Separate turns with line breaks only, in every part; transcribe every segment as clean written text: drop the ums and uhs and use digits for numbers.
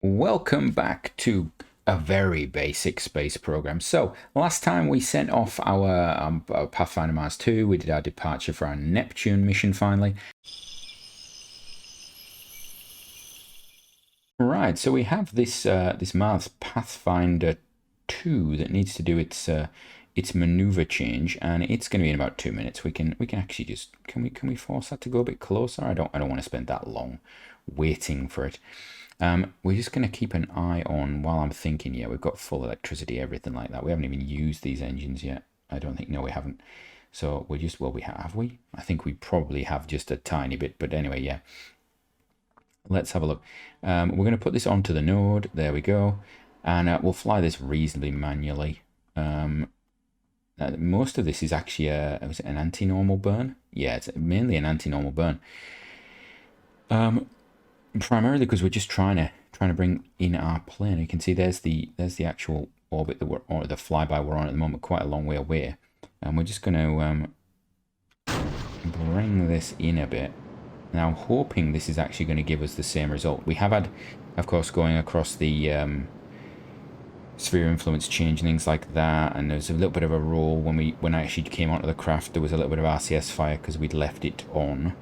Welcome back to a very basic space program. So last time we sent off our Pathfinder Mars 2, we did our departure for our Neptune mission finally. Right, so we have this this Mars Pathfinder 2 that needs to do its maneuver change, and it's going to be in about 2 minutes. We can actually just can we force that to go a bit closer? I don't want to spend that long waiting for it. We're just going to keep an eye on while I'm thinking. Yeah, we've got full electricity, everything like that. We haven't even used these engines yet. I don't think. No, we haven't. So we're just, well, have we? I think we probably have just a tiny bit. But anyway, yeah. Let's have a look. We're going to put this onto the node. There we go. And we'll fly this reasonably manually. Most of this is actually was it an anti-normal burn? Yeah, it's mainly an anti-normal burn. Primarily because we're just trying to bring in our plane. You can see there's the actual orbit that we're, or the flyby we're on at the moment, quite a long way away, and we're just going to bring this in a bit. Now, hoping this is actually going to give us the same result. We have had, of course, going across the sphere of influence change and things like that, and there's a little bit of a roll when I actually came onto the craft. There was a little bit of RCS fire because we'd left it on.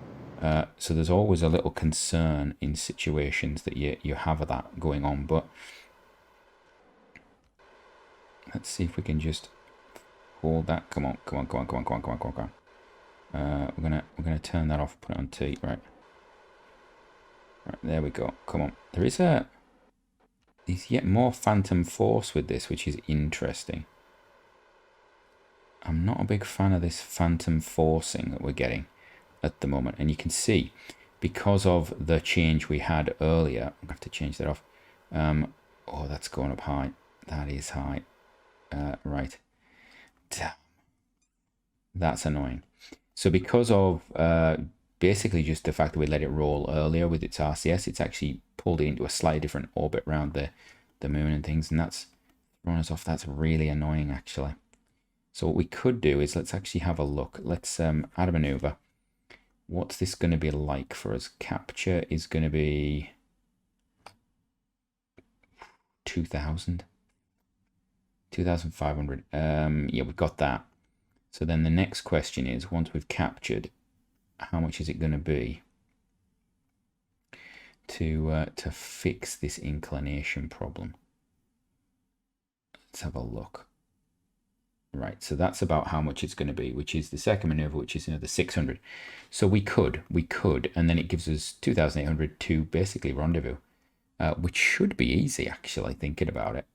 So there's always a little concern in situations that you have that going on, but let's see if we can just hold that. Come on. We're gonna turn that off, put it on T, right, there we go. Come on. There's yet more phantom force with this, which is interesting. I'm not a big fan of this phantom forcing that we're getting at the moment, and you can see because of the change we had earlier, I'm gonna have to change that off. Oh, that's going up high. That is high. Right. Damn. That's annoying. So because of basically just the fact that we let it roll earlier with its RCS, it's actually pulled it into a slightly different orbit around the moon and things, and that's thrown us off. That's really annoying, actually. So what we could do is let's actually have a look. Let's add a maneuver. What's this going to be like for us? Capture is going to be 2,000. 2,500. Yeah, we've got that. So then the next question is, once we've captured, how much is it going to be to fix this inclination problem? Let's have a look. Right, so that's about how much it's going to be, which is the second maneuver, which is another 600. So we could, and then it gives us 2,800 to basically rendezvous, which should be easy, actually, thinking about it.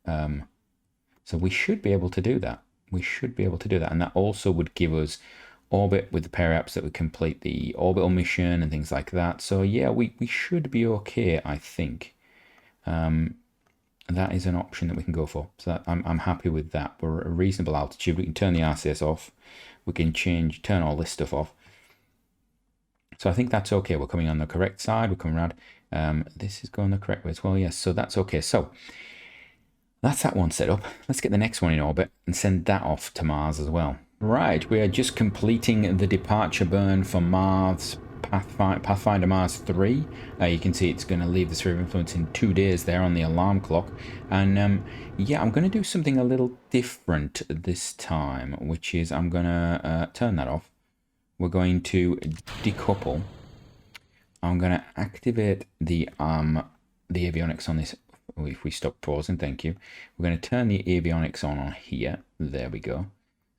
So we should be able to do that. And that also would give us orbit with the periaps that would complete the orbital mission and things like that. So yeah, we should be okay, I think. That is an option that we can go for. So I'm happy with that. We're at a reasonable altitude. We can turn the RCS off. We can turn all this stuff off. So I think that's okay. We're coming on the correct side. We're coming around. This is going the correct way as well. Yes, so that's okay. So that's that one set up. Let's get the next one in orbit and send that off to Mars as well. Right, we are just completing the departure burn for Mars Pathfinder Mars 3. You can see it's going to leave the sphere of influence in 2 days there on the alarm clock. And yeah, I'm going to do something a little different this time, which is I'm going to turn that off. We're going to decouple. I'm going to activate the avionics on this. If we stop pausing, thank you. We're going to turn the avionics on here. There we go.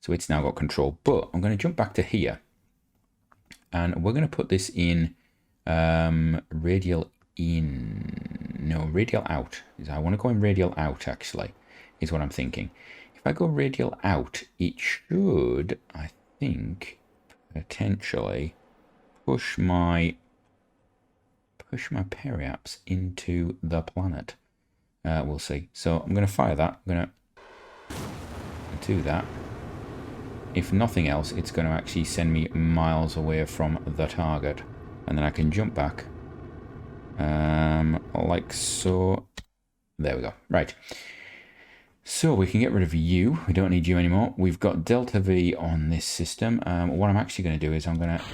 So it's now got control. But I'm going to jump back to here. And we're going to put this in radial in. No, radial out. I want to go in radial out, actually, is what I'm thinking. If I go radial out, it should, I think, potentially push my periaps into the planet. We'll see. So I'm going to fire that. I'm going to do that. If nothing else, it's going to actually send me miles away from the target. And then I can jump back. Like so. There we go. Right. So we can get rid of you. We don't need you anymore. We've got Delta V on this system. What I'm actually going to do is I'm going to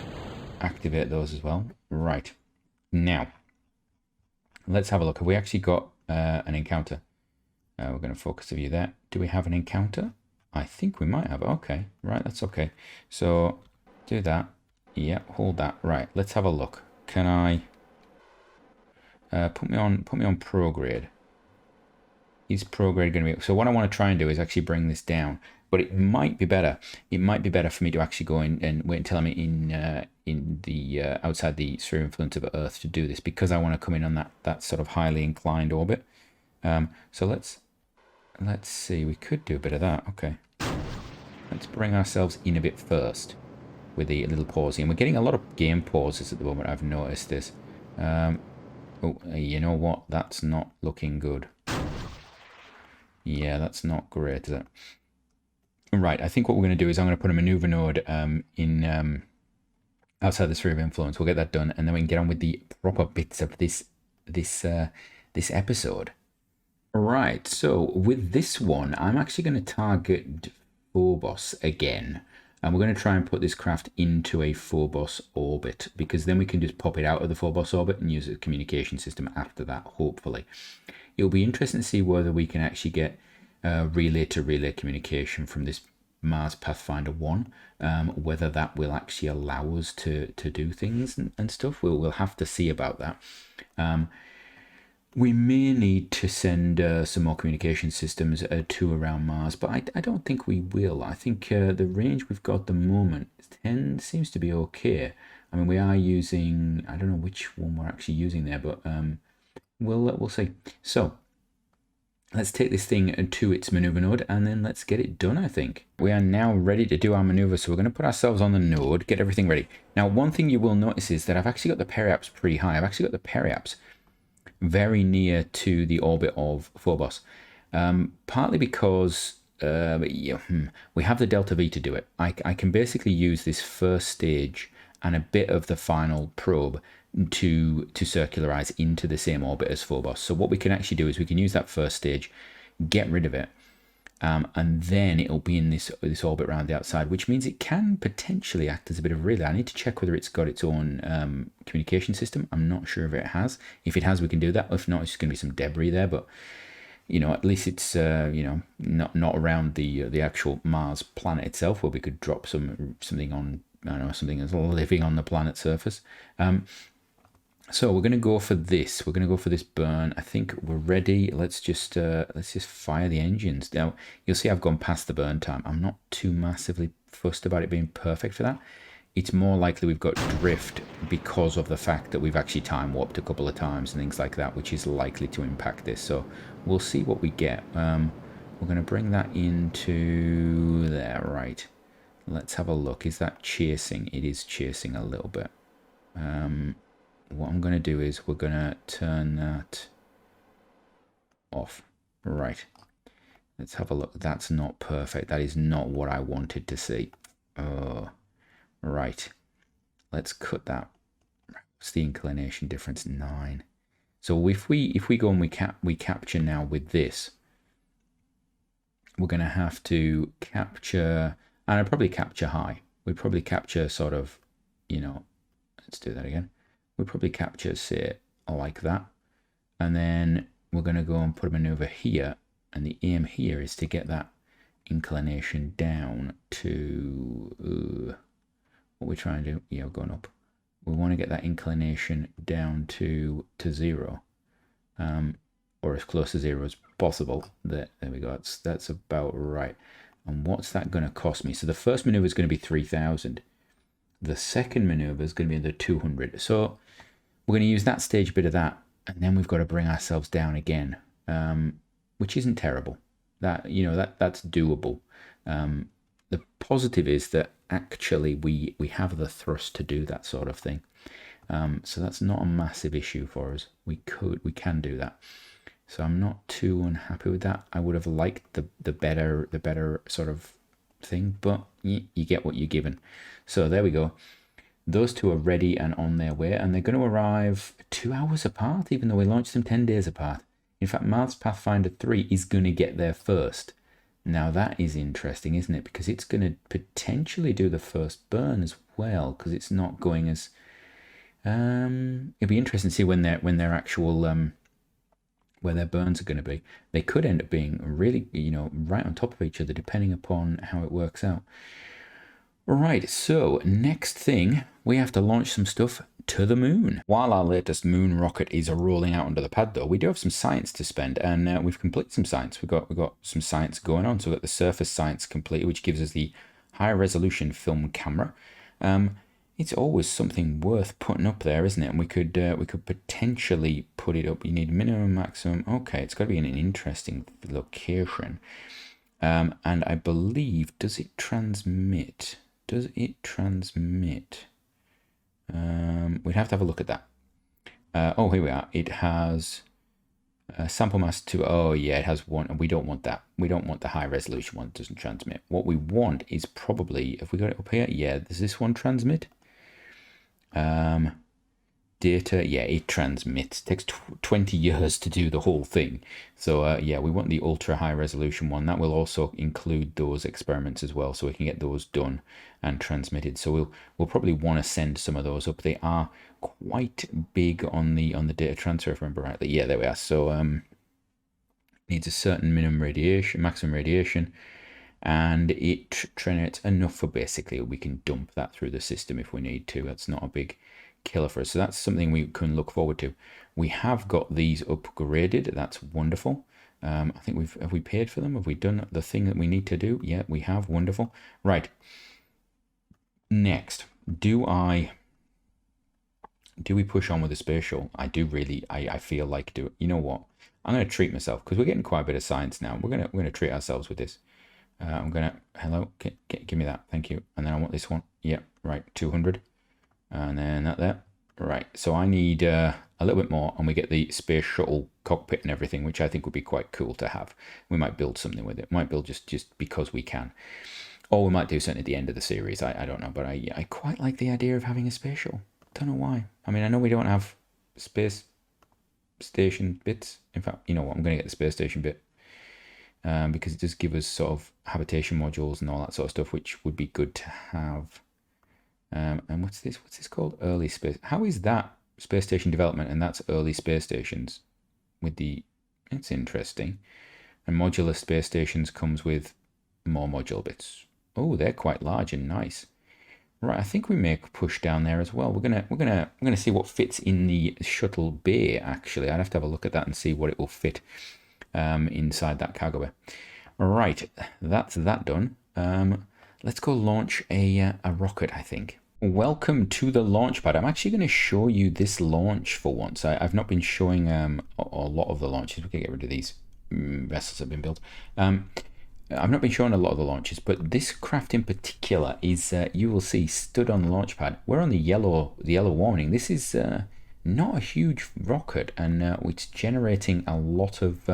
activate those as well. Right. Now, let's have a look. Have we actually got an encounter. We're going to focus the view there. Do we have an encounter? I think we might have. Okay, right, that's okay. So do that. Yeah, hold that. Right, let's have a look. Can I put me on prograde? Is prograde going to be... So what I want to try and do is actually bring this down, but it might be better. It might be better for me to actually go in and wait until I'm in the outside the sphere of influence of Earth to do this, because I want to come in on that sort of highly inclined orbit. So let's see. We could do a bit of that. Okay. Let's bring ourselves in a bit first with a little pausing. We're getting a lot of game pauses at the moment. I've noticed this. Oh, you know what? That's not looking good. Yeah, that's not great, is it? Right, I think what we're going to do is I'm going to put a maneuver node in outside the sphere of influence. We'll get that done, and then we can get on with the proper bits of this episode. Right, so with this one, I'm actually going to target Phobos again. And we're going to try and put this craft into a Phobos orbit, because then we can just pop it out of the Phobos orbit and use a communication system after that, hopefully. It'll be interesting to see whether we can actually get relay-to-relay communication from this Mars Pathfinder 1, whether that will actually allow us to do things and stuff. We'll have to see about that. We may need to send some more communication systems to around Mars, but I don't think we will. I think the range we've got at the moment seems to be okay. I mean, we are using, I don't know which one we're actually using there, but we'll see. So let's take this thing to its maneuver node, and then let's get it done, I think. We are now ready to do our maneuver, so we're going to put ourselves on the node, get everything ready. Now, one thing you will notice is that I've actually got the periaps pretty high. I've actually got the periaps very near to the orbit of Phobos, partly because we have the delta V to do it. I can basically use this first stage and a bit of the final probe to circularize into the same orbit as Phobos. So what we can actually do is we can use that first stage, get rid of it, and then it'll be in this orbit around the outside, which means it can potentially act as a bit of a relay. I need to check whether it's got its own communication system. I'm not sure if it has. If it has, we can do that. If not, it's going to be some debris there, but at least it's not around the actual Mars planet itself, where we could drop something on, I don't know, something that's living on the planet's surface. So we're going to go for this. We're going to go for this burn. I think we're ready. Let's just fire the engines. Now, you'll see I've gone past the burn time. I'm not too massively fussed about it being perfect for that. It's more likely we've got drift because of the fact that we've actually time warped a couple of times and things like that, which is likely to impact this. So we'll see what we get. We're going to bring that into there, right? Let's have a look. Is that chasing? It is chasing a little bit. What I'm going to do is we're going to turn that off. Right. Let's have a look. That's not perfect. That is not what I wanted to see. Oh, right. Let's cut that. What's the inclination difference? 9. So if we go and we capture now with this, we're going to have to capture, and I'd probably capture high. We'd probably capture sort of, let's do that again. We'll probably capture, say, like that. And then we're going to go and put a maneuver here. And the aim here is to get that inclination down to... what we're trying to do, yeah, we're going up. We want to get that inclination down to 0. Or as close to 0 as possible. There we go. That's about right. And what's that going to cost me? So the first maneuver is going to be 3,000. The second maneuver is going to be the 200. So we're going to use that stage bit of that, and then we've got to bring ourselves down again, which isn't terrible. That's doable. The positive is that actually we have the thrust to do that sort of thing. So that's not a massive issue for us. We can do that. So I'm not too unhappy with that. I would have liked the better sort of thing, but you get what you're given. So there we go. Those two are ready and on their way, and they're going to arrive 2 hours apart, even though we launched them 10 days apart. In fact, Mars Pathfinder 3 is going to get there first. Now that is interesting, isn't it? Because it's going to potentially do the first burn as well, because it's not going as... it'll be interesting to see when their actual where their burns are going to be. They could end up being really, you know, right on top of each other, depending upon how it works out. Right, so next thing, we have to launch some stuff to the moon. While our latest moon rocket is rolling out under the pad, though, we do have some science to spend, and we've completed some science. We've got some science going on. So we've got the surface science completed, which gives us the high resolution film camera. It's always something worth putting up there, isn't it? And we could potentially put it up. You need minimum, maximum. Okay, it's got to be in an interesting location. And I believe, does it transmit? Does it transmit? We'd have to have a look at that. Oh, here we are. It has sample mass 2. Oh, yeah, it has 1. And we don't want that. We don't want the high resolution one. It doesn't transmit. What we want is probably, if we got it up here, yeah, does this one transmit? Data, yeah, it transmits. It takes 20 years to do the whole thing. So yeah, we want the ultra high resolution one. That will also include those experiments as well, so we can get those done and transmitted. So we'll probably want to send some of those up. They are quite big on the data transfer, if I remember rightly. Yeah, there we are. So needs a certain minimum radiation, maximum radiation, and it generates enough for basically we can dump that through the system if we need to. That's not a big killer for us. So that's something we can look forward to. We have got these upgraded. That's wonderful. I think have we paid for them? Have we done the thing that we need to do? Yeah, we have. Wonderful. Right. Next, do we push on with the spatial? I do really. I feel like do. You know what? I'm going to treat myself because we're getting quite a bit of science now. We're gonna treat ourselves with this. I'm gonna hello. Give me that. Thank you. And then I want this one. Yeah. Right. 200. And then that there. Right, so I need a little bit more, and we get the space shuttle cockpit and everything, which I think would be quite cool to have. We might build something with it. We might build just because we can. Or we might do something at the end of the series. I don't know, but I quite like the idea of having a space shuttle. Don't know why. I mean, I know we don't have space station bits. In fact, you know what? I'm going to get the space station bit. Because it does give us sort of habitation modules and all that sort of stuff, which would be good to have. And what's this called? Early space. How is that space station development and that's early space stations with the, it's interesting. And modular space stations comes with more module bits. Oh, they're quite large and nice. Right, I think we may push down there as well. We're gonna see what fits in the shuttle bay. Actually, I'd have to have a look at that and see what it will fit inside that cargo bay. All right, that's that done. Let's go launch a rocket, I think. Welcome to the launch pad. I'm actually going to show you this launch for once. I've not been showing a lot of the launches. We can get rid of these vessels that have been built. I've not been showing a lot of the launches, but this craft in particular is, you will see, stood on the launch pad. We're on the yellow warning. This is not a huge rocket, and it's generating a lot of...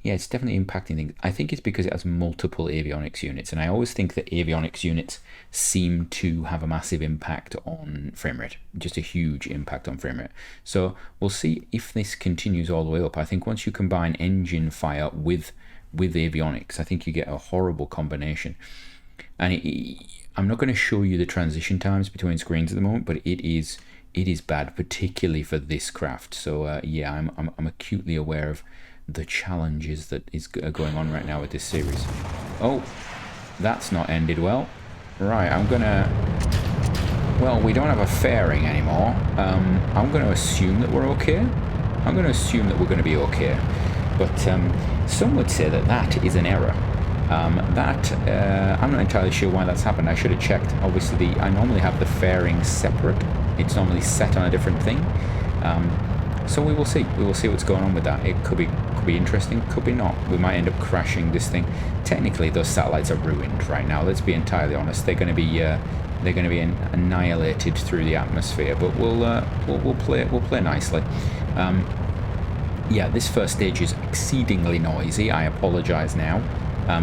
yeah, it's definitely impacting things. I think it's because it has multiple avionics units, and I always think that avionics units seem to have a massive impact on frame rate, just a huge impact on frame rate. So we'll see if this continues all the way up. I think once you combine engine fire with avionics, I think you get a horrible combination. And I'm not going to show you the transition times between screens at the moment, but it is bad, particularly for this craft. So yeah, I'm acutely aware of the challenges that are going on right now with this series. Oh, that's not ended well. Right, well, we don't have a fairing anymore. I'm going to assume that we're okay. I'm going to assume that we're going to be okay. But some would say that is an error. I'm not entirely sure why that's happened. I should have checked. Obviously, I normally have the fairing separate. It's normally set on a different thing. So we will see. We will see what's going on with that. It could be interesting, could be not. We might end up crashing this thing. Technically, those satellites are ruined right now. Let's be entirely honest. They're going to be annihilated through the atmosphere. But we'll play nicely. Yeah, this first stage is exceedingly noisy. I apologize now.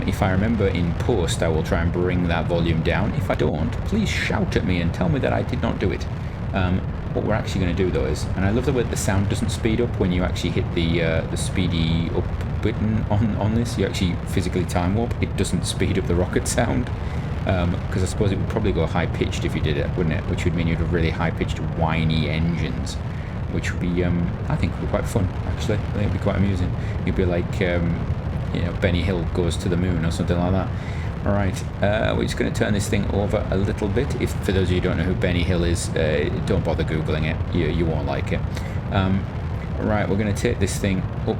If I remember in post, I will try and bring that volume down. If I don't, please shout at me and tell me that I did not do it. What we're actually going to do though is, and I love the way the sound doesn't speed up when you actually hit the speedy up button on this. You actually physically time warp. It doesn't speed up the rocket sound, because I suppose it would probably go high pitched if you did it, wouldn't it? Which would mean you'd have really high pitched whiny engines. which would be, I think, would be quite fun, actually. I think it'd be quite amusing. It'd be like, you know, Benny Hill goes to the moon or something like that. All right, we're just going to turn this thing over a little bit. If, for those of you who don't know who Benny Hill is, don't bother Googling it. You won't like it. Right, we're going to take this thing up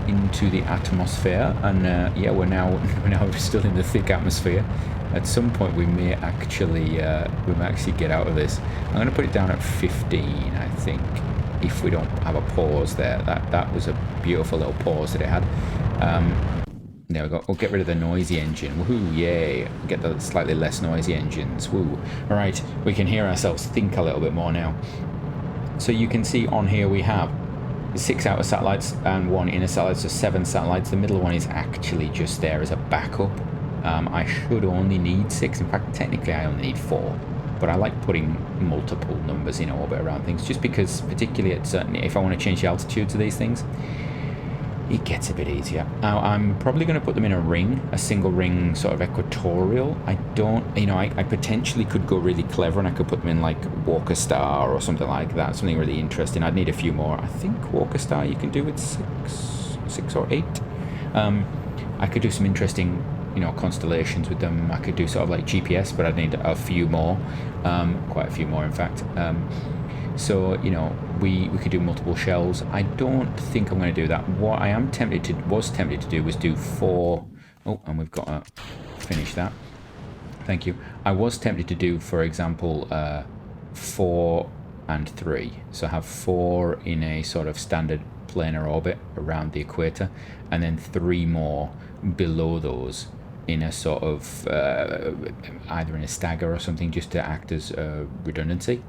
into the atmosphere, and yeah, we're now still in the thick atmosphere. At some point, we may actually get out of this. I'm going to put it down at 15, I think, if we don't have a pause there. That was a beautiful little pause that it had. There we go. We'll get rid of the noisy engine. Woohoo, yay. Get the slightly less noisy engines. Woo. All right, we can hear ourselves think a little bit more now. So you can see on here we have 6 outer satellites and 1 inner satellite, so 7 satellites. The middle one is actually just there as a backup. I should only need 6. In fact, technically I only need 4. But I like putting multiple numbers in orbit around things, just because, particularly at certain, if I want to change the altitude to these things, it gets a bit easier. Now, I'm probably going to put them in a ring, a single ring, sort of equatorial. I don't, you know, I potentially could go really clever and I could put them in like Walker Star or something like that, something really interesting. I'd need a few more. I think Walker Star you can do with 6 or 8. I could do some interesting, you know, constellations with them. I could do sort of like GPS, but I'd need a few more, quite a few more, in fact. So, you know, we could do multiple shells. I don't think I'm going to do that. What I am was tempted to do was do 4. Oh, and we've got to finish that. Thank you. I was tempted to do, for example, 4 and 3. So have 4 in a sort of standard planar orbit around the equator, and then 3 more below those in a sort of either in a stagger or something, just to act as redundancy.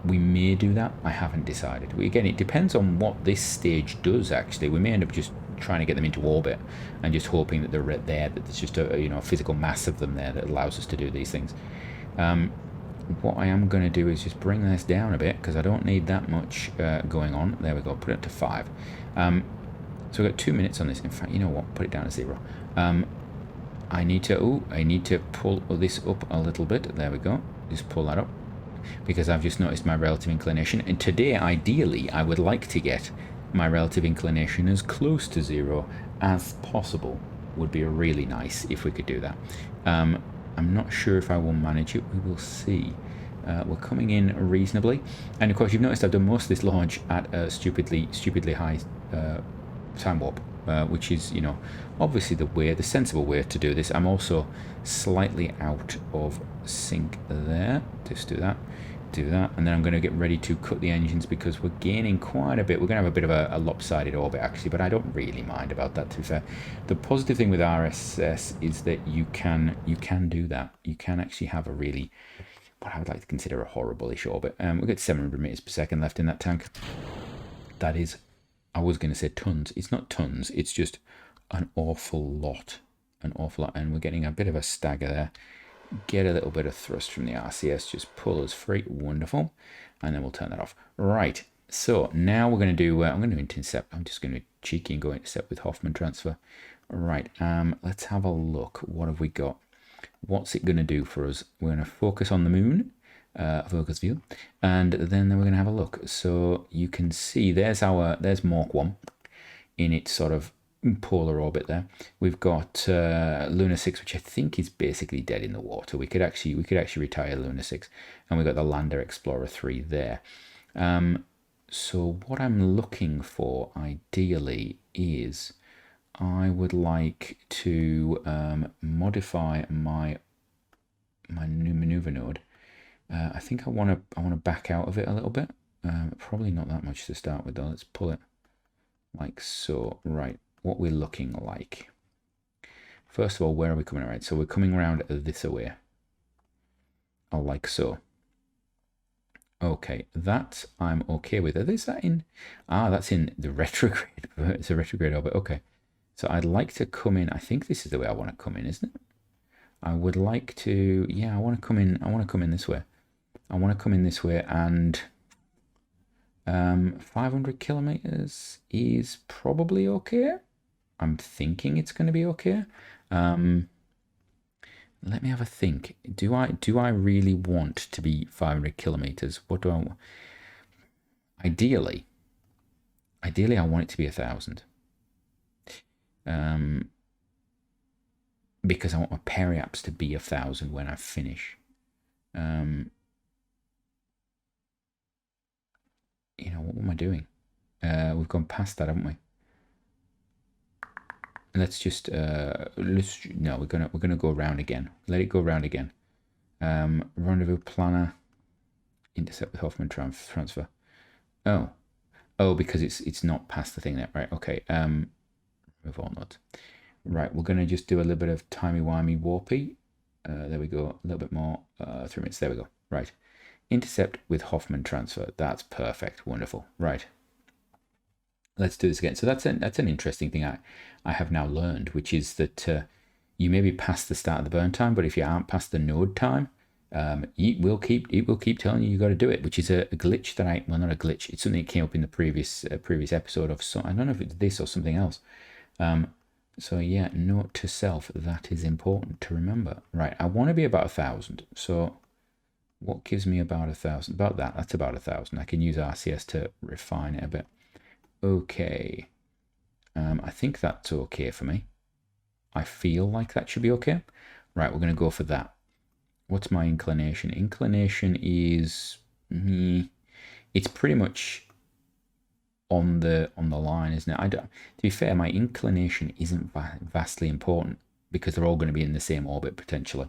We may do that. I haven't decided. Again, it depends on what this stage does, actually. We may end up just trying to get them into orbit and just hoping that they're right there, that there's just a, you know, a physical mass of them there that allows us to do these things. What I am going to do is just bring this down a bit, because I don't need that much going on. There we go. Put it to 5. So we've got 2 minutes on this. In fact, you know what? Put it down to 0. I need to pull this up a little bit. There we go. Just pull that up, because I've just noticed my relative inclination. And today, ideally, I would like to get my relative inclination as close to 0 as possible. Would be really nice if we could do that. I'm not sure if I will manage it. We will see. We're coming in reasonably. And of course, you've noticed I've done most of this launch at a stupidly high time warp, which is, you know, obviously the sensible way to do this. I'm also slightly out of sync there. Just do that, and then I'm going to get ready to cut the engines, because we're gaining quite a bit. We're going to have a bit of a lopsided orbit, actually, but I don't really mind about that, to be fair. The positive thing with RSS is that you can do that. You can actually have a really, what I would like to consider a horrible-ish orbit. We've got 700 meters per second left in that tank. That is, I was going to say tons. It's not tons. It's just an awful lot. And we're getting a bit of a stagger there. Get a little bit of thrust from the RCS. Just pull us free. Wonderful. And then we'll turn that off. Right. So now we're going to do, I'm going to intercept. I'm just going to be cheeky and go intercept with Hoffman transfer. Right. Let's have a look. What have we got? What's it going to do for us? We're going to focus on the moon. Focus view, and then we're going to have a look. So you can see there's Mach 1 in its sort of polar orbit there. We've got Lunar 6, which I think is basically dead in the water. We could actually retire Lunar 6, and we've got the Lander Explorer 3 there. So what I'm looking for ideally is I would like to modify my new maneuver node. I think I want to back out of it a little bit. Probably not that much to start with, though. Let's pull it like so. Right, what we're looking like. First of all, where are we coming around? So we're coming around this way. Like so. Okay, that I'm okay with. Is that in? That's in the retrograde. It's a retrograde orbit. Okay, so I'd like to come in. I think this is the way I want to come in, isn't it? I would like to. Yeah, I want to come in. I want to come in this way. I want to come in this way, and 500 kilometers is probably okay. I'm thinking it's going to be okay. Let me have a think. Do I really want to be 500 kilometers? What do I Ideally, I want it to be 1,000. Because I want my periaps to be 1,000 when I finish. You know, what am I doing? We've gone past that, haven't we? Let's just no, we're gonna go around again. Let it go around again. Rendezvous planner, intercept with Hoffman transfer. Oh, because it's not past the thing there, right? Okay. Move on, not. Right, we're gonna just do a little bit of timey-wimey warpy. There we go. A little bit more. 3 minutes. There we go. Right. Intercept with Hoffman transfer. That's perfect. Wonderful. Right. Let's do this again. So that's an interesting thing I have now learned, which is that you may be past the start of the burn time, but if you aren't past the node time, it will keep telling you got to do it, which is a glitch that well, not a glitch. It's something that came up in the previous episode of I don't know if it's this or something else. So yeah, note to self, that is important to remember. Right, I want to be about 1,000. So what gives me about 1,000? About that. That's about 1,000. I can use RCS to refine it a bit. Okay. I think that's okay for me. I feel like that should be okay. Right, we're going to go for that. What's my inclination? Inclination is it's pretty much on the line, isn't it? To be fair, my inclination isn't vastly important because they're all going to be in the same orbit potentially.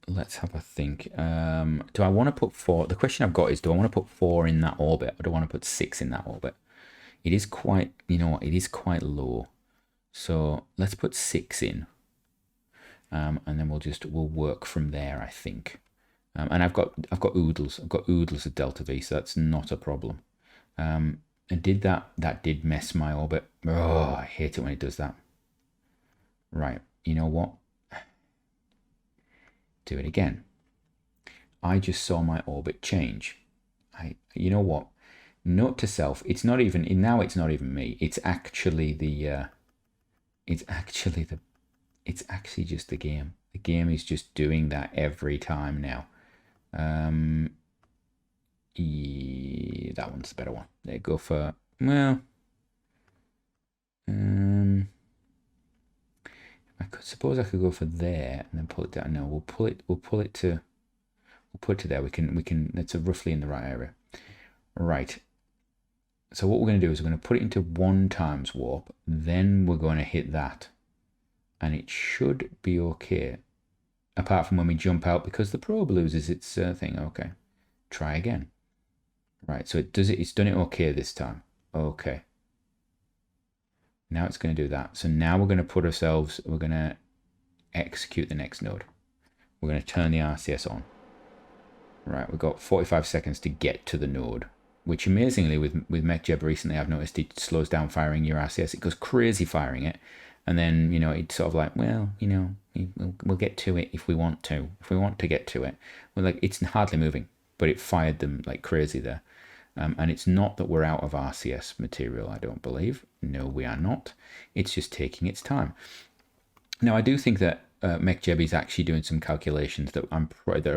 Let's have a think. Do I want to put 4? The question I've got is, do I want to put 4 in that orbit, or do I want to put 6 in that orbit? It is quite, you know what, it is quite low. So let's put 6 in. And then we'll work from there, I think. And I've got oodles. I've got oodles of delta V, so that's not a problem. And that did mess my orbit. Oh, I hate it when it does that. Right, you know what? Do it again. I just saw my orbit change. You know what? Note to self, it's not even me. It's actually just the game. The game is just doing that every time now. Yeah, that one's the better one. There, go for, well, suppose I could go for there and then pull it down. No, we'll pull it to there. We can. That's roughly in the right area. Right. So what we're going to do is we're going to put it into 1 times warp. Then we're going to hit that, and it should be okay. Apart from when we jump out, because the probe loses its thing. Okay. Try again. Right. So it's done it okay this time. Okay. Now it's going to do that. So now we're going to we're going to execute the next node. We're going to turn the RCS on. Right, we've got 45 seconds to get to the node, which amazingly with MechJeb recently I've noticed it slows down firing your RCS. It goes crazy firing it. And then, you know, it's sort of like, well, you know, we'll get to it if we want to. If we want to get to it. Well, like, it's hardly moving, but it fired them like crazy there. And it's not that we're out of RCS material, I don't believe. No, we are not. It's just taking its time. Now, I do think that MechJeb is actually doing some calculations that are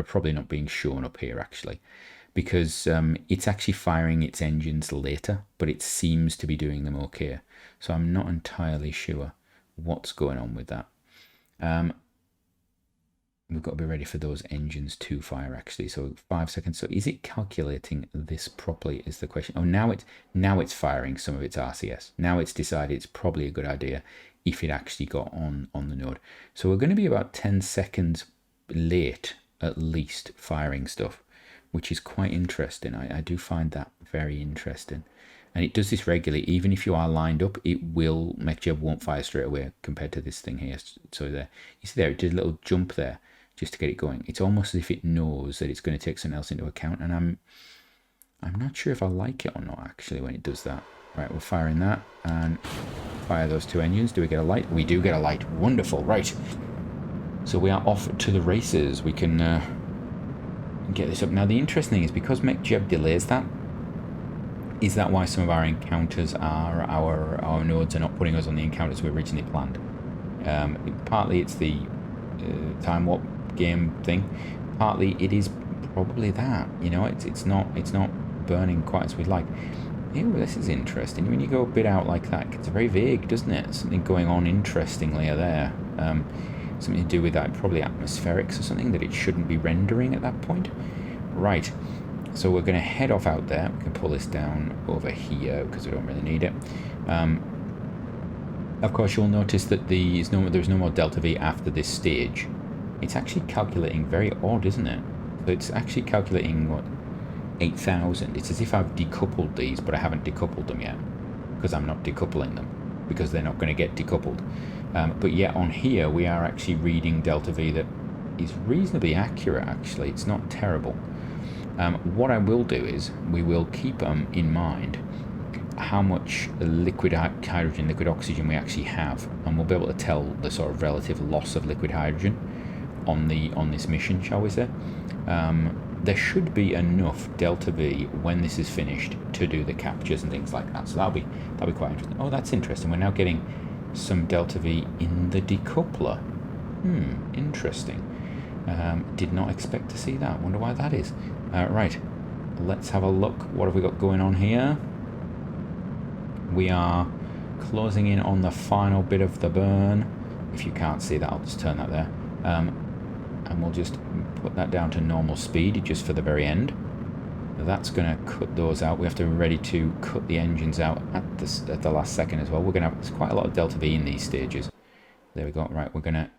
probably not being shown up here, actually, because it's actually firing its engines later, but it seems to be doing them okay. So I'm not entirely sure what's going on with that. We've got to be ready for those engines to fire, actually. So 5 seconds. So is it calculating this properly is the question. Oh, now it's firing some of its RCS. Now it's decided it's probably a good idea if it actually got on the node. So we're going to be about 10 seconds late, at least, firing stuff, which is quite interesting. I do find that very interesting. And it does this regularly. Even if you are lined up, MechJeb won't fire straight away compared to this thing here. So there, you see there, it did a little jump there just to get it going. It's almost as if it knows that it's going to take something else into account. And I'm not sure if I like it or not, actually, when it does that. Right, we're firing that and fire those 2 engines. Do we get a light? We do get a light. Wonderful. Right. So we are off to the races. We can get this up. Now, the interesting thing is because MechJeb delays that, is that why some of our encounters are, our nodes are not putting us on the encounters we originally planned? Partly it's the time warp game thing. Partly it is probably that. You know, it's not burning quite as we'd like. Ew, this is interesting. When you go a bit out like that, it's very vague, doesn't it? Something going on interestingly there. Something to do with that, probably atmospherics or something that it shouldn't be rendering at that point. Right. So we're going to head off out there. We can pull this down over here because we don't really need it. Of course, you'll notice that there's no more delta V after this stage. It's actually calculating very odd, isn't it? So it's actually calculating, what, 8,000. It's as if I've decoupled these, but I haven't decoupled them yet because I'm not decoupling them because they're not going to get decoupled. But yet on here, we are actually reading delta V that is reasonably accurate, actually. It's not terrible. What I will do is we will keep in mind how much liquid hydrogen, liquid oxygen we actually have, and we'll be able to tell the sort of relative loss of liquid hydrogen on this mission, shall we say. There should be enough delta V when this is finished to do the captures and things like that. So that'll be quite interesting. Oh, that's interesting. We're now getting some delta V in the decoupler. Interesting. Did not expect to see that. Wonder why that is. Right, let's have a look. What have we got going on here? We are closing in on the final bit of the burn. If you can't see that, I'll just turn that there. And we'll just put that down to normal speed just for the very end. That's going to cut those out. We have to be ready to cut the engines out at the last second as well. We're going to have, there's quite a lot of delta V in these stages. There we go. Right, we're gonna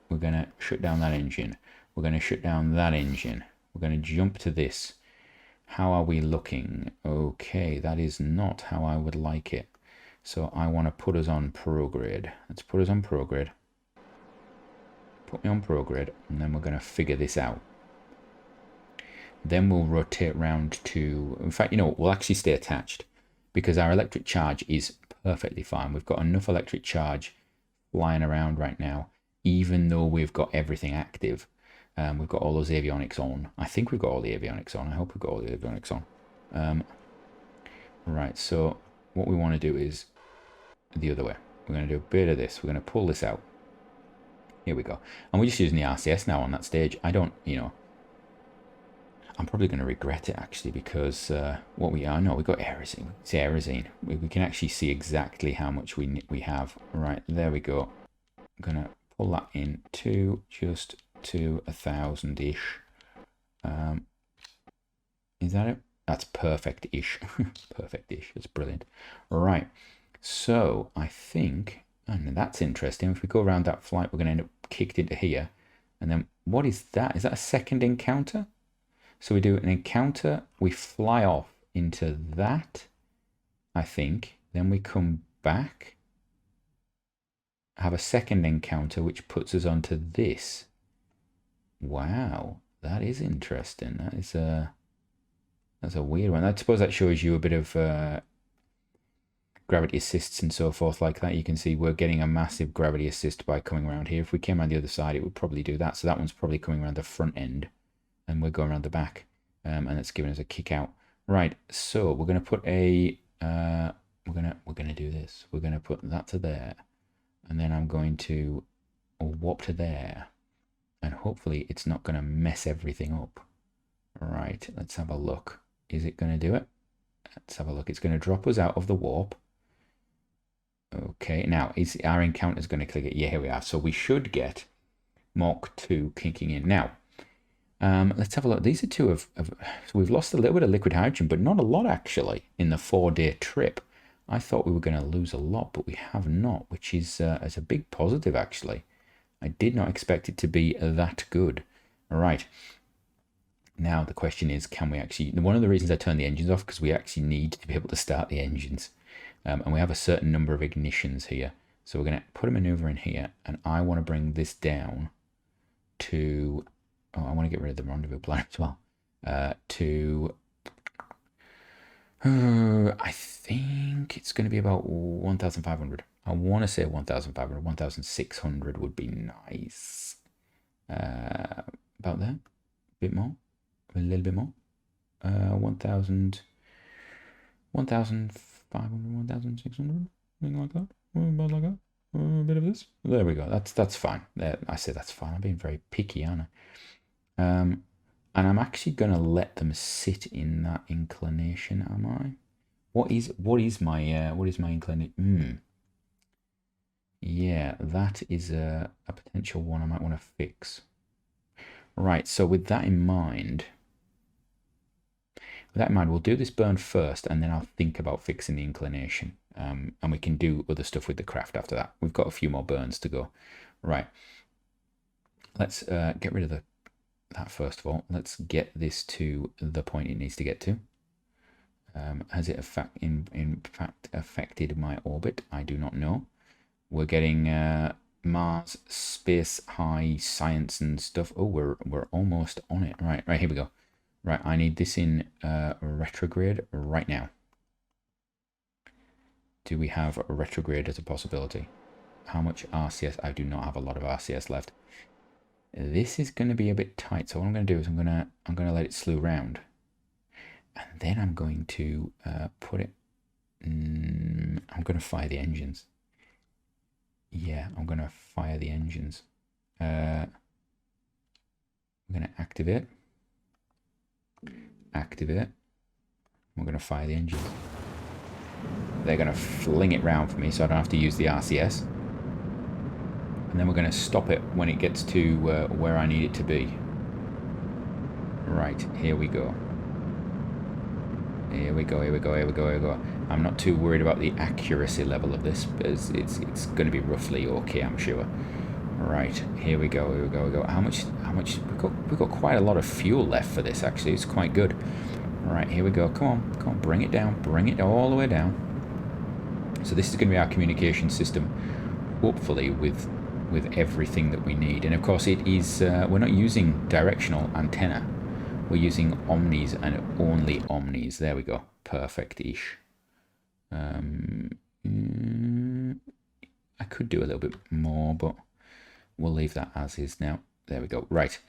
shut down that engine. We're gonna shut down that engine. We're gonna jump to this. How are we looking? Okay, that is not how I would like it. So I want to put us on prograde. Let's put us on prograde. Put me on prograde, and then we're going to figure this out. Then we'll rotate round to... In fact, you know what? We'll actually stay attached because our electric charge is perfectly fine. We've got enough electric charge flying around right now, even though we've got everything active. We've got all those avionics on. I think we've got all the avionics on. I hope we've got all the avionics on. Right, so what we want to do is the other way. We're going to do a bit of this. We're going to pull this out. Here we go. And we're just using the RCS now on that stage. I don't, you know, I'm probably going to regret it actually because what we are, no, we've got aerosine. It's aerosine. We can actually see exactly how much we have. Right, there we go. I'm going to pull that in to just to 1,000-ish. Is that it? That's perfect-ish. Perfect-ish. That's brilliant. Right. So I think, and that's interesting. If we go around that flight, we're going to end up kicked into here. And then what is that? Is that a second encounter? So we do an encounter. We fly off into that, I think. Then we come back. Have a second encounter, which puts us onto this. Wow, that is interesting. That's a weird one. I suppose that shows you a bit of gravity assists and so forth like that. You can see we're getting a massive gravity assist by coming around here. If we came around the other side, it would probably do that. So that one's probably coming around the front end, and we're going around the back, and it's giving us a kick out. Right. So we're going to put a we're gonna do this. We're going to put that to there, and then I'm going to warp to there. And hopefully it's not going to mess everything up. Right, let's have a look. Is it going to do it? Let's have a look. It's going to drop us out of the warp. Okay, now is our encounter going to click it? Yeah, here we are. So we should get Mach 2 kicking in. Now, let's have a look. These are two of so we've lost a little bit of liquid hydrogen, but not a lot actually in the 4-day trip. I thought we were going to lose a lot, but we have not, which is a big positive actually. I did not expect it to be that good. All right. Now the question is, can we actually... One of the reasons I turned the engines off, because we actually need to be able to start the engines. And we have a certain number of ignitions here. So we're going to put a maneuver in here. And I want to bring this down to... Oh, I want to get rid of the rendezvous planet as well. To... I think it's going to be about 1,500. I want to say 1,500, 1,600 would be nice. About there, a bit more, a little bit more. 1,000, 1,500, 1,600, something like that. About like that. A bit of this. There we go. That's fine. I say that's fine. I'm being very picky, aren't I? And I'm actually going to let them sit in that inclination, am I? What is my inclination? Yeah, that is a potential one I might want to fix. Right, so with that in mind, we'll do this burn first, and then I'll think about fixing the inclination. And we can do other stuff with the craft after that. We've got a few more burns to go. Right, let's get rid of that first of all. Let's get this to the point it needs to get to. Has it in fact affected my orbit? I do not know. We're getting Mars, space, high, science and stuff. Oh, we're almost on it. Right, here we go. Right, I need this in retrograde right now. Do we have a retrograde as a possibility? How much RCS? I do not have a lot of RCS left. This is going to be a bit tight. So what I'm going to do is I'm going to let it slew round, and then I'm going to put it. I'm going to fire the engines. Yeah, I'm going to fire the engines. I'm going to activate. We're going to fire the engines. They're going to fling it round for me, so I don't have to use the RCS. And then we're going to stop it when it gets to where I need it to be. Right, here we go. Here we go. I'm not too worried about the accuracy level of this, because it's going to be roughly okay, I'm sure. Right, here we go. How much? We've got quite a lot of fuel left for this, actually. It's quite good. Right, here we go. Come on, bring it down. Bring it all the way down. So this is going to be our communication system, hopefully with everything that we need. And of course, it is. We're not using directional antenna. We're using omnis and only omnis. There we go. Perfect-ish. I could do a little bit more, but we'll leave that as is now. There we go. Right.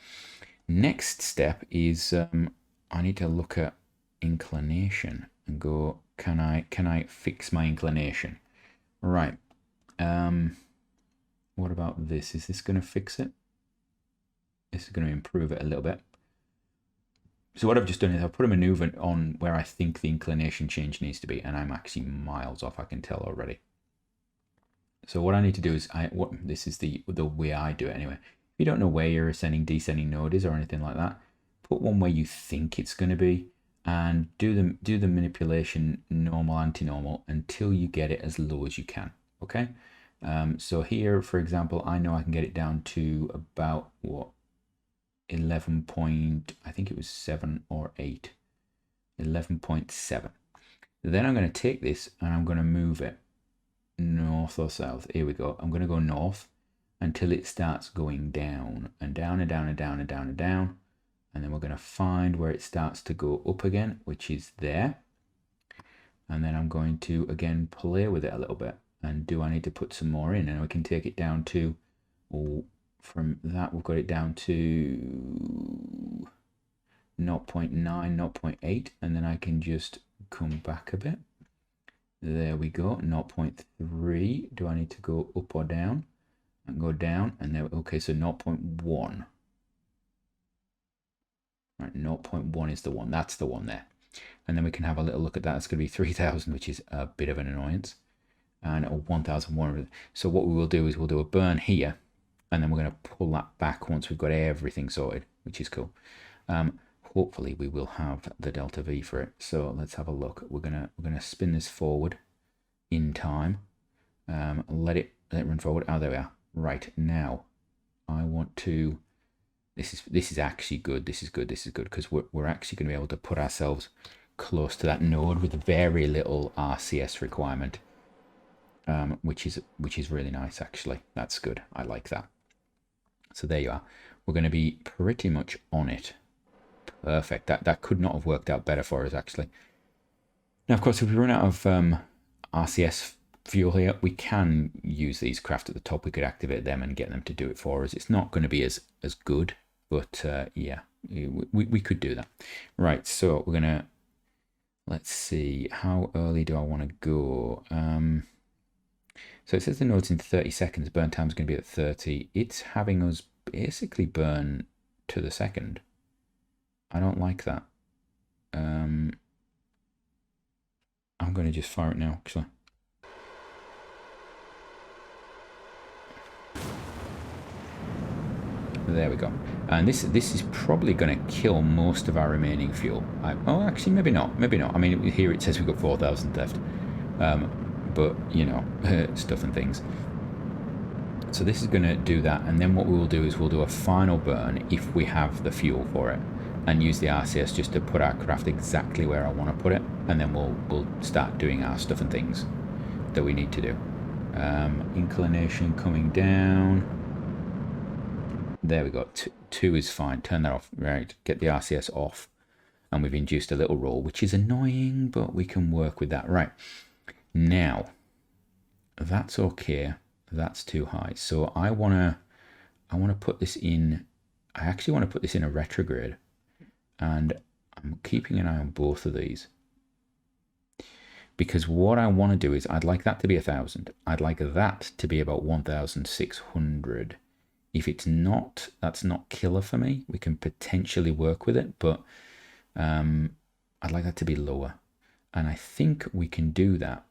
Next step is I need to look at inclination and go, can I fix my inclination? Right. What about this? Is this going to fix it? This is going to improve it a little bit. So what I've just done is I've put a maneuver on where I think the inclination change needs to be, and I'm actually miles off, I can tell already. So what I need to do is, this is the way I do it anyway. If you don't know where your ascending, descending node is or anything like that, put one where you think it's going to be, and do the manipulation normal, anti-normal until you get it as low as you can. Okay. So here, for example, I know I can get it down to about what? 11 point, I think it was 7 or 8, 11.7. Then I'm going to take this and I'm going to move it north or south. Here we go. I'm going to go north until it starts going down and down and down and down and down and down. And then we're going to find where it starts to go up again, which is there. And then I'm going to, again, play with it a little bit. And do I need to put some more in? And we can take it down to, from that, we've got it down to 0.9, 0.8, and then I can just come back a bit. There we go, 0.3. Do I need to go up or down? And go down, and there. Okay, so 0.1. Right, 0.1 is the one. That's the one there. And then we can have a little look at that. It's going to be 3,000, which is a bit of an annoyance, and 1,100. So what we will do is we'll do a burn here. And then we're going to pull that back once we've got everything sorted, which is cool. Hopefully we will have the delta V for it. So let's have a look. We're gonna spin this forward in time. Let it run forward. Oh, there we are. Right, now I want to. This is actually good. This is good because we're actually going to be able to put ourselves close to that node with very little RCS requirement, which is really nice actually. That's good. I like that. So there you are. We're going to be pretty much on it. Perfect. That could not have worked out better for us, actually. Now, of course, if we run out of RCS fuel here, we can use these craft at the top. We could activate them and get them to do it for us. It's not going to be as good, but yeah, we could do that. Right, so we're going to, let's see, how early do I want to go? So it says the node's in 30 seconds. Burn time is going to be at 30. It's having us basically burn to the second. I don't like that. I'm going to just fire it now, actually. There we go. And this is probably going to kill most of our remaining fuel. Oh, actually, maybe not. Maybe not. I mean, here it says we've got 4,000 left. But, you know, stuff and things. So this is going to do that. And then what we will do is we'll do a final burn if we have the fuel for it. And use the RCS just to put our craft exactly where I want to put it. And then we'll start doing our stuff and things that we need to do. Inclination coming down. There we go. 2 is fine. Turn that off. Right. Get the RCS off. And we've induced a little roll, which is annoying, but we can work with that. Right. Now, that's okay. That's too high. So I want to put this in. I actually want to put this in a retrograde. And I'm keeping an eye on both of these. Because what I want to do is I'd like that to be 1,000. I'd like that to be about 1,600. If it's not, that's not killer for me. We can potentially work with it, but I'd like that to be lower. And I think we can do that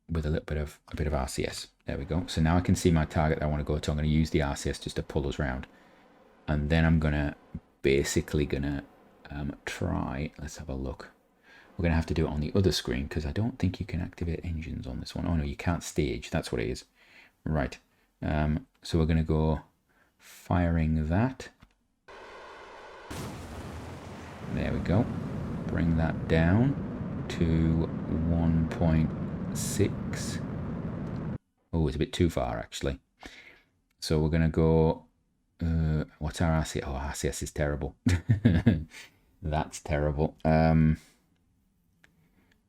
with a bit of RCS. There we go. So now I can see my target that I want to go to. I'm going to use the RCS just to pull us around. And then I'm going to basically try, let's have a look. We're going to have to do it on the other screen because I don't think you can activate engines on this one. Oh no, you can't stage. That's what it is. Right. So we're going to go firing that. There we go. Bring that down to 1.6. Oh, it's a bit too far actually. So we're going to go, what's our RCS? Oh, RCS is terrible. That's terrible.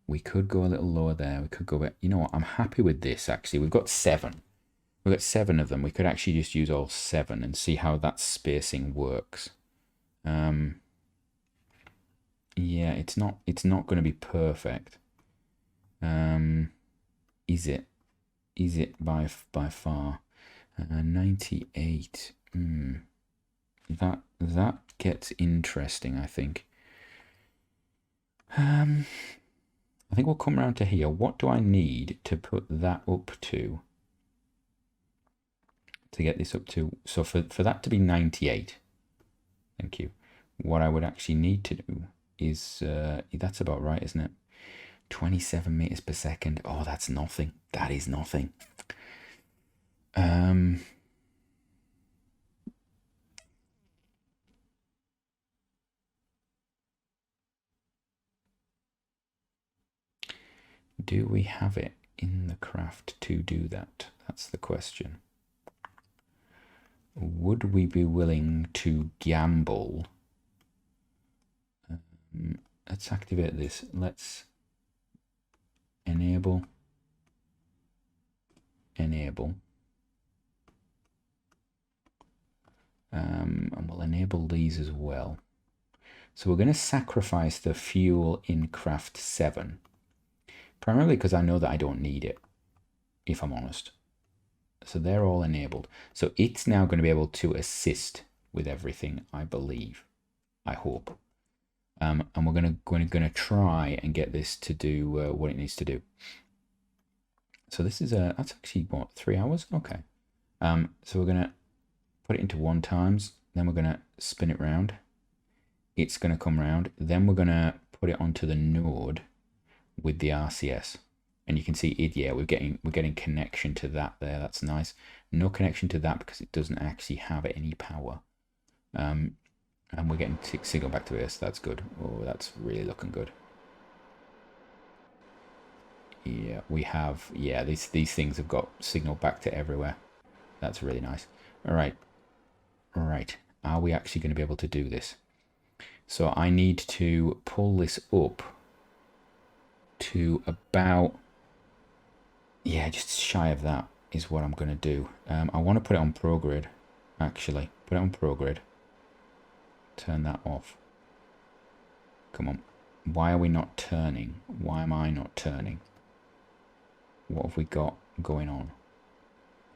We could go a little lower there. We could go, but you know what? I'm happy with this actually. We've got 7. We've got 7 of them. We could actually just use all 7 and see how that spacing works. Yeah, it's not going to be perfect. Is it? Is it by far? 98. That gets interesting, I think. I think we'll come around to here. What do I need to put that up to get this up to? So for that to be 98, thank you. What I would actually need to do is, that's about right, isn't it? 27 meters per second. Oh, that's nothing. That is nothing. Do we have it in the craft to do that? That's the question. Would we be willing to gamble? Let's activate this. Let's enable. And we'll enable these as well. So we're going to sacrifice the fuel in craft 7. Primarily because I know that I don't need it, if I'm honest. So they're all enabled. So it's now going to be able to assist with everything, I believe. I hope. And we're going to try and get this to do what it needs to do. So this is that's actually what, 3 hours? Okay. So we're going to put it into 1 times. Then we're going to spin it round. It's going to come round. Then we're going to put it onto the node with the RCS, and you can see it. Yeah, we're getting connection to that there. That's nice. No connection to that because it doesn't actually have any power. And we're getting signal back to this. That's good. Oh, that's really looking good. Yeah, we have. Yeah, these things have got signal back to everywhere. That's really nice. All right. Are we actually going to be able to do this? So I need to pull this up to about, yeah, just shy of that is what I'm going to do. I want to put it on prograde, actually. Put it on prograde. Turn that off. Come on. Why are we not turning? Why am I not turning? What have we got going on?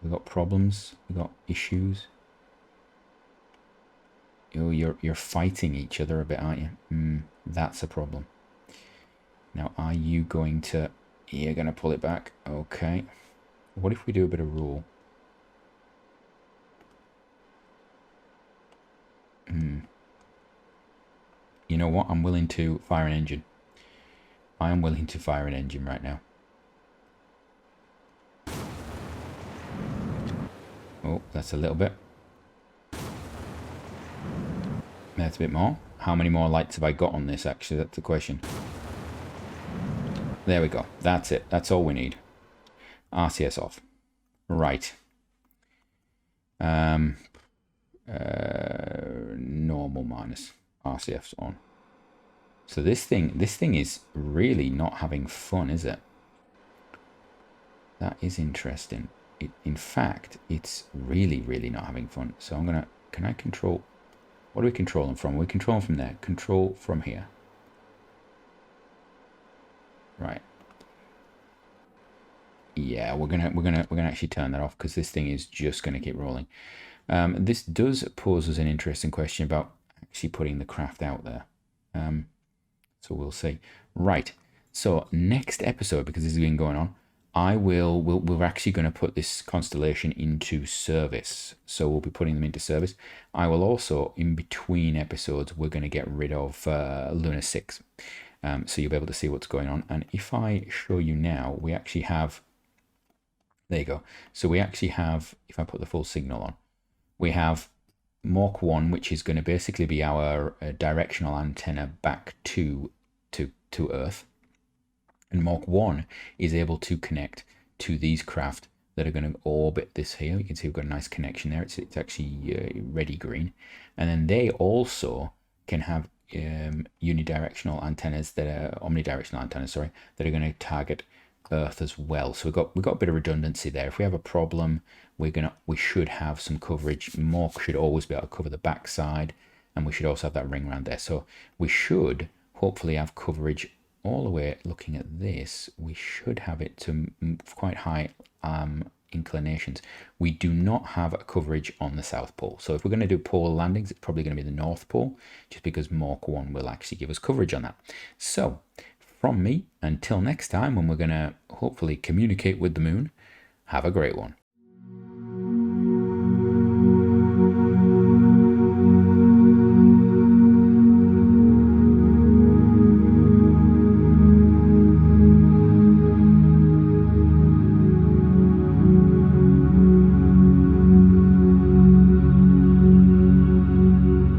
We've got problems. We've got issues. Oh, you're fighting each other a bit, aren't you? That's a problem. Now, are you going to... You're going to pull it back. Okay. What if we do a bit of rule? You know what? I'm willing to fire an engine. I am willing to fire an engine right now. Oh, that's a little bit. That's a bit more. How many more lights have I got on this, actually? That's the question. There we go. That's it. That's all we need. RCS off. Right. Normal minus. RCF's on. So this thing is really not having fun, is it? That is interesting. In fact, it's really, really not having fun. So I'm gonna... Can I control... What do we control them from? We control them from there. Control from here. Right. Yeah, we're gonna actually turn that off because this thing is just gonna keep rolling. This does pose us an interesting question about actually putting the craft out there. So we'll see. Right. So next episode, because this has been going on, we're actually going to put this constellation into service. So we'll be putting them into service. I will also, in between episodes, we're going to get rid of Lunar 6. So you'll be able to see what's going on. And if I show you now, we actually have... There you go. So we actually have, if I put the full signal on, we have Mach 1, which is going to basically be our directional antenna back to Earth. And Mach 1 is able to connect to these craft that are going to orbit this here. You can see we've got a nice connection there. It's actually ready green. And then they also can have unidirectional antennas that are omnidirectional antennas, sorry, that are going to target Earth as well. So we've got a bit of redundancy there. If we have a problem, we should have some coverage. Mach should always be able to cover the backside, and we should also have that ring around there. So we should hopefully have coverage all the way. Looking at this, we should have it to quite high inclinations. We do not have a coverage on the South Pole. So if we're going to do polar landings, it's probably going to be the North Pole, just because Mach 1 will actually give us coverage on that. So from me, until next time, when we're going to hopefully communicate with the moon, have a great one.